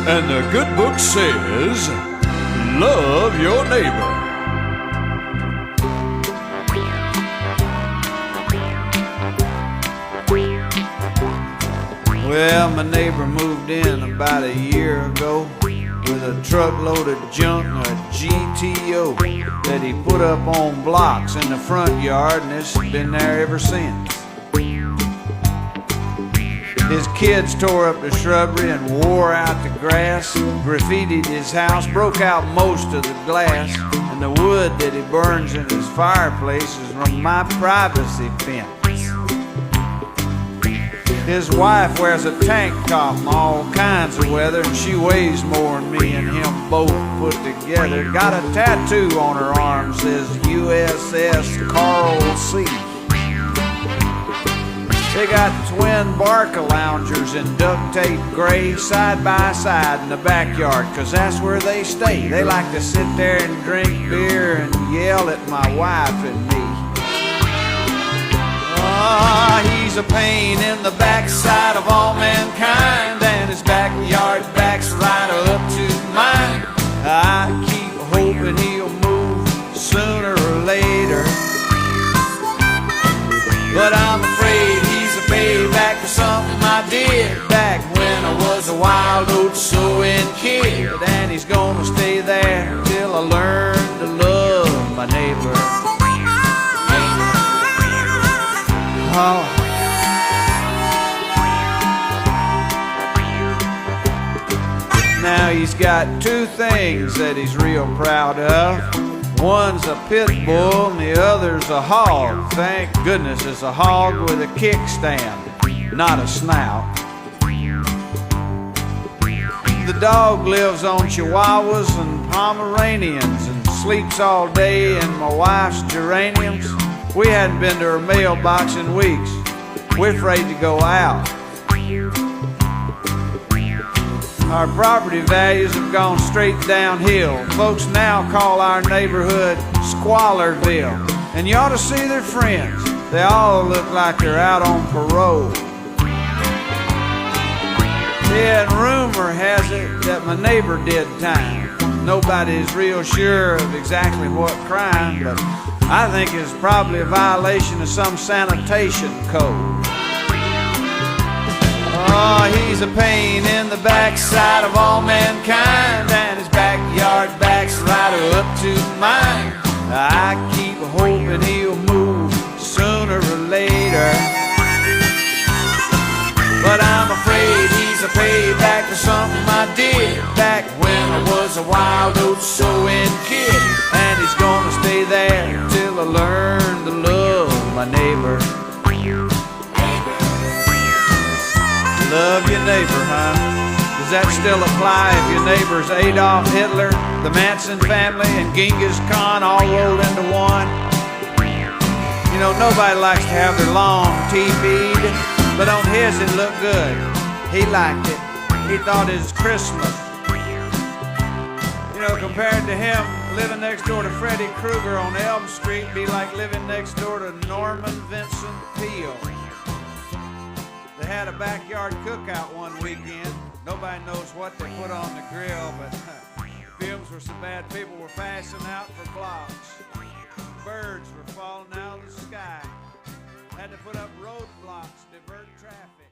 And the good book says, love your neighbor. Well, my neighbor moved in about a year ago with a truckload of junk, a GTO that he put up on blocks in the front yard, and it's been there ever since. His kids tore up the shrubbery and wore out the grass, graffitied his house, broke out most of the glass, and the wood that he burns in his fireplace is from my privacy fence. His wife wears a tank top in all kinds of weather, and she weighs more than me and him both put together. Got a tattoo on her arm, says USS Carl C. They got twin Barca loungers in duct tape gray side by side in the backyard, 'cause that's where they stay. They like to sit there and drink beer and yell at my wife and me. He's a pain in the backside of all mankind, and his backyard backs right up to mine. I keep hoping he'll move sooner or later, but I'm afraid he's a payback for something I did back when I was a wild oat sowing kid. And he's gonna stay there till I learn to love my neighbor. Oh. Now he's got two things that he's real proud of. One's a pit bull and the other's a hog. Thank goodness it's a hog with a kickstand, not a snout. The dog lives on Chihuahuas and Pomeranians and sleeps all day in my wife's geraniums. We hadn't been to her mailbox in weeks. We're afraid to go out. Our property values have gone straight downhill. Folks now call our neighborhood Squalorville. And you ought to see their friends. They all look like they're out on parole. Yeah, and rumor has it that my neighbor did time. Nobody's real sure of exactly what crime, but I think it's probably a violation of some sanitation code. Oh, he's a pain in the backside of all mankind, and his backyard backs right up to mine. I keep hoping he'll move sooner or later, but I'm afraid he's a payback for something I did back when I was a wild oat sowing kid. And he's gonna stay there till I learn to love my neighbor. Love your neighbor, huh? Does that still apply if your neighbor's Adolf Hitler, the Manson family, and Genghis Khan all rolled into one? You know, nobody likes to have their lawn TV'd, but on his it looked good. He liked it. He thought it was Christmas. You know, compared to him, living next door to Freddy Krueger on Elm Street be like living next door to Norman Vincent Peale. They had a backyard cookout one weekend. Nobody knows what they put on the grill, but fumes were so bad people were passing out for blocks. Birds were falling out of the sky. Had to put up roadblocks to divert traffic.